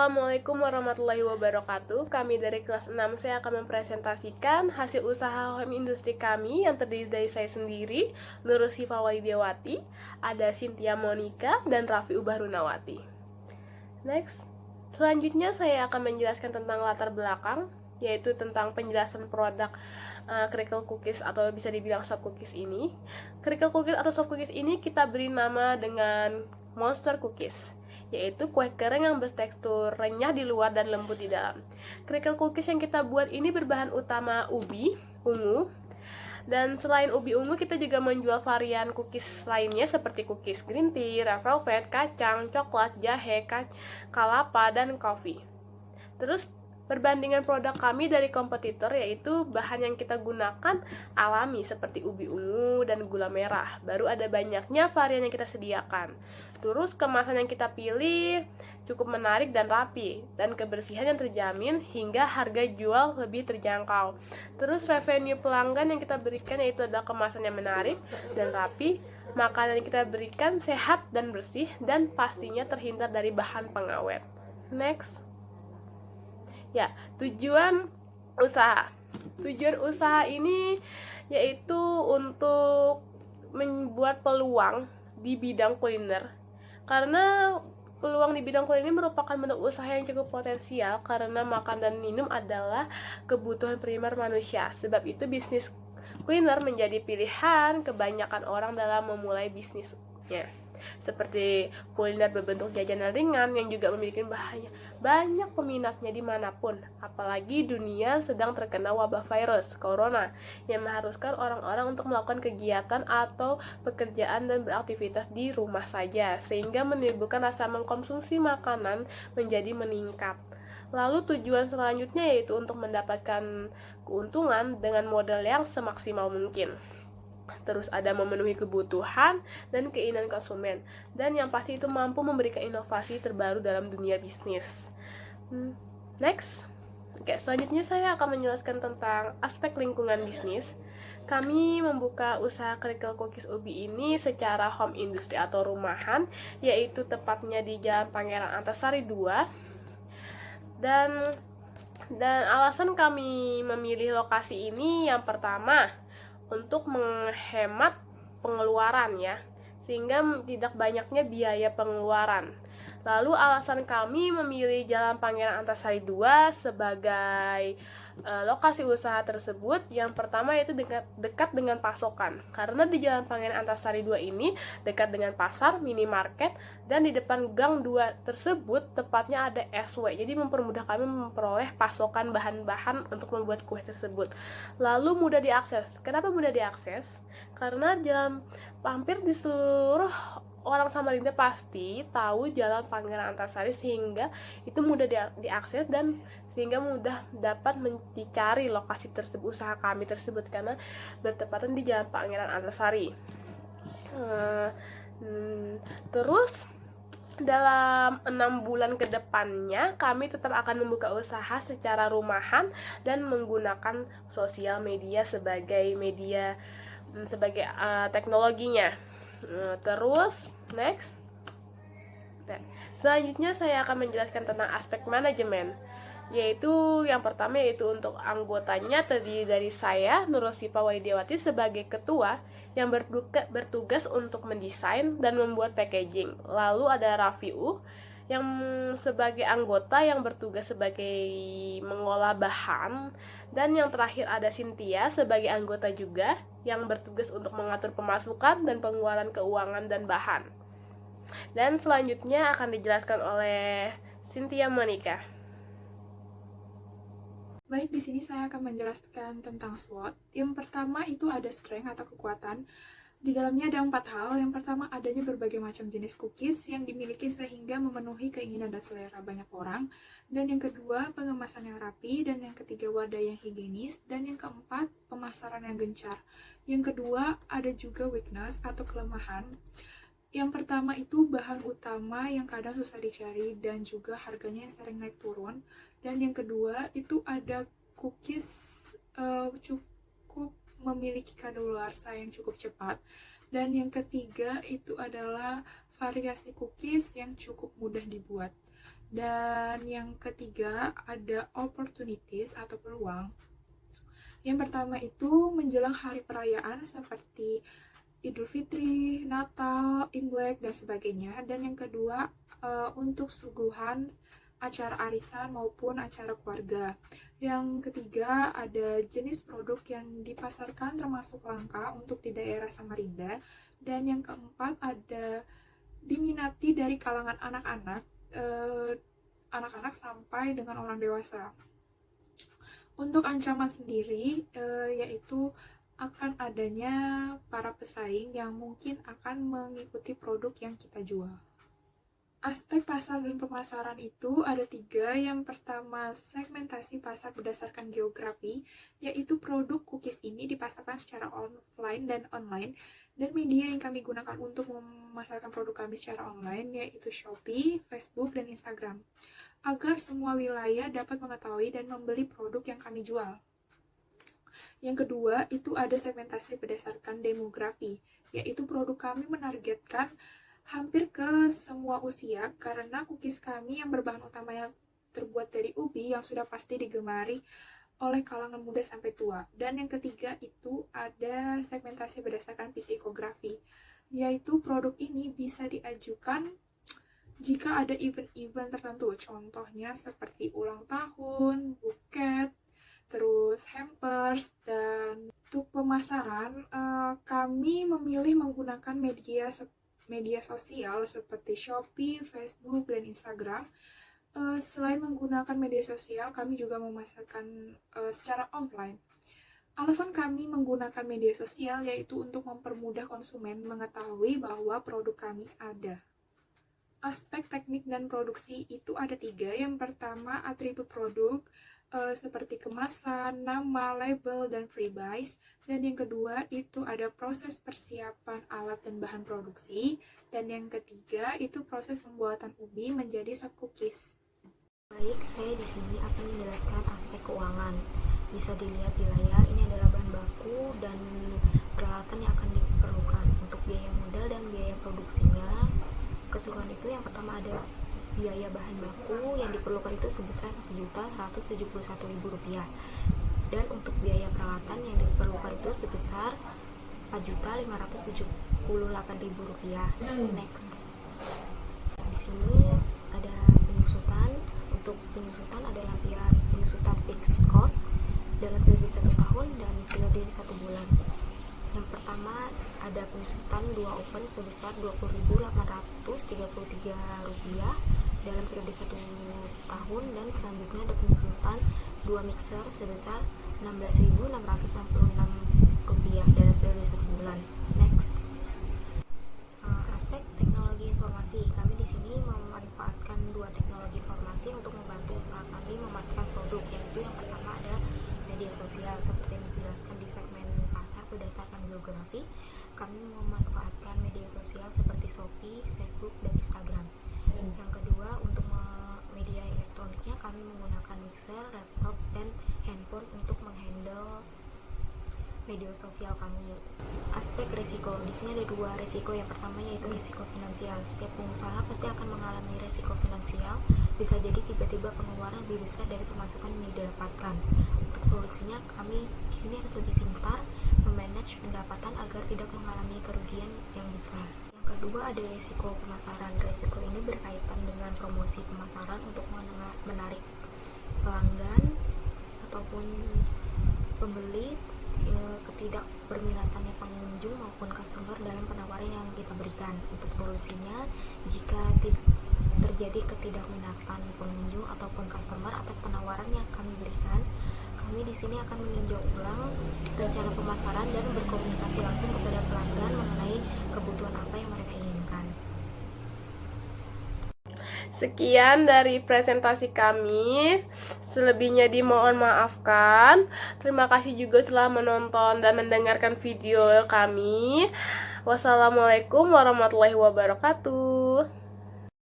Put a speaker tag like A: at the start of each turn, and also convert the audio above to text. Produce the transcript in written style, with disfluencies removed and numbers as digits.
A: Assalamualaikum warahmatullahi wabarakatuh. Kami dari kelas 6 saya akan mempresentasikan hasil usaha home industri kami yang terdiri dari saya sendiri, Nurul Sifa Walidiawati, ada Cynthia Monica, dan Raffi Ubahrunawati. Next. Selanjutnya saya akan menjelaskan tentang latar belakang, yaitu tentang penjelasan produk Crackle Cookies atau bisa dibilang soft cookies ini. Crackle Cookies atau soft cookies ini kita beri nama dengan Monster Cookies, yaitu kue kering yang bertekstur renyah di luar dan lembut di dalam. Crackle Cookies yang kita buat ini berbahan utama ubi ungu. Dan selain ubi ungu, kita juga menjual varian cookies lainnya seperti cookies green tea, red velvet, kacang, coklat, jahe, kalapa, dan coffee. Terus perbandingan produk kami dari kompetitor yaitu bahan yang kita gunakan alami seperti ubi ungu dan gula merah. Baru ada banyaknya varian yang kita sediakan. Terus kemasan yang kita pilih cukup menarik dan rapi, dan kebersihan yang terjamin hingga harga jual lebih terjangkau. Terus revenue pelanggan yang kita berikan yaitu adalah kemasan yang menarik dan rapi, makanan yang kita berikan sehat dan bersih, dan pastinya terhindar dari bahan pengawet. Next. Ya, tujuan usaha. Tujuan usaha ini yaitu untuk membuat peluang di bidang kuliner. Karena peluang di bidang kuliner ini merupakan bentuk usaha yang cukup potensial karena makan dan minum adalah kebutuhan primer manusia. Sebab itu bisnis kuliner menjadi pilihan kebanyakan orang dalam memulai bisnisnya. Seperti kuliner berbentuk jajanan ringan yang juga memiliki banyak peminatnya dimanapun. Apalagi dunia sedang terkena wabah virus corona yang mengharuskan orang-orang untuk melakukan kegiatan atau pekerjaan dan beraktivitas di rumah saja, sehingga menimbulkan rasa mengkonsumsi makanan menjadi meningkat. Lalu tujuan selanjutnya yaitu untuk mendapatkan keuntungan dengan modal yang semaksimal mungkin. Terus ada memenuhi kebutuhan dan keinginan konsumen, dan yang pasti itu mampu memberikan inovasi terbaru dalam dunia bisnis. Next. Oke, selanjutnya saya akan menjelaskan tentang aspek lingkungan bisnis. Kami membuka usaha Crackle Cookies Ubi ini secara home industry atau rumahan, yaitu tepatnya di Jalan Pangeran Antasari 2. Dan alasan kami memilih lokasi ini yang pertama untuk menghemat pengeluaran ya, sehingga tidak banyaknya biaya pengeluaran. Lalu alasan kami memilih Jalan Pangeran Antasari 2 sebagai lokasi usaha tersebut, yang pertama yaitu dekat dengan pasokan. Karena di Jalan Pangeran Antasari 2 ini dekat dengan pasar, minimarket, dan di depan gang 2 tersebut tepatnya ada SW. Jadi mempermudah kami memperoleh pasokan bahan-bahan untuk membuat kue tersebut. Lalu mudah diakses. Kenapa mudah diakses? Karena hampir di seluruh orang Samarinda pasti tahu Jalan Pangeran Antasari, sehingga itu mudah diakses dan sehingga mudah dapat dicari lokasi tersebut, usaha kami tersebut, karena bertepatan di Jalan Pangeran Antasari. Terus dalam 6 bulan ke depannya kami tetap akan membuka usaha secara rumahan dan menggunakan sosial media sebagai teknologinya. Terus next. Selanjutnya saya akan menjelaskan tentang aspek manajemen, yaitu yang pertama yaitu untuk anggotanya terdiri dari saya, Nurul Sifa Walidiawati, sebagai ketua yang bertugas untuk mendesain dan membuat packaging. Lalu ada Raffi yang sebagai anggota yang bertugas sebagai mengolah bahan, dan yang terakhir ada Cynthia sebagai anggota juga yang bertugas untuk mengatur pemasukan dan pengeluaran keuangan dan bahan. Dan selanjutnya akan dijelaskan oleh Cynthia Monica.
B: Baik, di sini saya akan menjelaskan tentang SWOT. Yang pertama itu ada strength atau kekuatan. Di dalamnya ada 4 hal. Yang pertama, adanya berbagai macam jenis cookies yang dimiliki sehingga memenuhi keinginan dan selera banyak orang. Dan yang kedua, pengemasan yang rapi. Dan yang ketiga, wadah yang higienis. Dan yang keempat, pemasaran yang gencar. Yang kedua, ada juga weakness atau kelemahan. Yang pertama itu bahan utama yang kadang susah dicari dan juga harganya yang sering naik turun. Dan yang kedua itu ada cookies cukup memiliki kadaluarsa yang cukup cepat. Dan yang ketiga itu adalah variasi cookies yang cukup mudah dibuat. Dan yang ketiga ada opportunities atau peluang. Yang pertama itu menjelang hari perayaan seperti Idul Fitri, Natal, Imlek, dan sebagainya. Dan yang kedua untuk suguhan acara arisan maupun acara keluarga. Yang ketiga ada jenis produk yang dipasarkan termasuk langka untuk di daerah Samarinda. Dan yang keempat ada diminati dari kalangan anak-anak sampai dengan orang dewasa. Untuk ancaman sendiri yaitu akan adanya para pesaing yang mungkin akan mengikuti produk yang kita jual. Aspek pasar dan pemasaran itu ada 3. Yang pertama, segmentasi pasar berdasarkan geografi, yaitu produk cookies ini dipasarkan secara offline dan online, dan media yang kami gunakan untuk memasarkan produk kami secara online yaitu Shopee, Facebook, dan Instagram, agar semua wilayah dapat mengetahui dan membeli produk yang kami jual. Yang kedua, itu ada segmentasi berdasarkan demografi, yaitu produk kami menargetkan hampir ke semua usia karena cookies kami yang berbahan utamanya terbuat dari ubi yang sudah pasti digemari oleh kalangan muda sampai tua. Dan yang ketiga itu ada segmentasi berdasarkan psikografi, yaitu produk ini bisa diajukan jika ada event-event tertentu, contohnya seperti ulang tahun, buket, terus hampers. Dan untuk pemasaran kami memilih menggunakan media sosial seperti Shopee, Facebook, dan Instagram. Selain menggunakan media sosial, kami juga memasarkan secara online. Alasan kami menggunakan media sosial yaitu untuk mempermudah konsumen mengetahui bahwa produk kami ada. Aspek teknik dan produksi itu ada 3. Yang pertama, atribut produk seperti kemasan, nama, label, dan freebase. Dan yang kedua itu ada proses persiapan alat dan bahan produksi. Dan yang ketiga itu proses pembuatan ubi menjadi soft cookies.
C: Baik, saya di sini akan menjelaskan aspek keuangan. Bisa dilihat di layar, ini adalah bahan baku dan peralatan yang akan diperlukan untuk biaya modal dan biaya produksinya. Keseluruhan itu yang pertama ada biaya bahan baku yang diperlukan itu sebesar Rp1.171.000, dan untuk biaya peralatan yang diperlukan itu sebesar Rp4.578.000. Next, di sini ada penyusutan. Untuk penyusutan ada lampiran penyusutan fixed cost dalam periode 1 tahun dan periode 1 bulan. Yang pertama ada penyusutan 2 oven sebesar Rp20.833 dalam periode 1 tahun, dan selanjutnya ada penyusutan 2 mixer sebesar Rp16.666 dalam periode 1 bulan. Next, aspek teknologi informasi. Kami di sini memanfaatkan 2 teknologi informasi untuk membantu usaha kami memasarkan produk, yaitu yang pertama ada media sosial seperti yang dijelaskan di segmen pasar berdasarkan geografi. Kami memanfaatkan media sosial seperti Shopee, Facebook, dan Instagram. Yang kedua, untuk media elektroniknya kami menggunakan mixer, laptop, dan handphone untuk menghandle media sosial kami. Aspek risiko, di sini ada 2 risiko. Yang pertama yaitu risiko finansial. Setiap pengusaha pasti akan mengalami risiko finansial. Bisa jadi tiba-tiba pengeluaran lebih besar dari pemasukan yang didapatkan. Untuk solusinya, kami di sini harus lebih pintar memanage pendapatan agar tidak mengalami kerugian yang besar. Yang kedua ada risiko pemasaran. Risiko ini berkaitan dengan promosi pemasaran untuk menarik pelanggan ataupun pembeli, ketidakberminatannya pengunjung maupun customer dalam penawaran yang kita berikan. Untuk solusinya, jika terjadi ketidakminatan pengunjung ataupun customer atas penawaran yang kami berikan, kami di sini akan meninjau ulang rencana pemasaran dan berkomunikasi langsung kepada pelanggan mengenai kebutuhan apa yang mereka inginkan.
A: Sekian dari presentasi kami. Selebihnya dimohon maafkan. Terima kasih juga telah menonton dan mendengarkan video kami. Wassalamualaikum warahmatullahi wabarakatuh.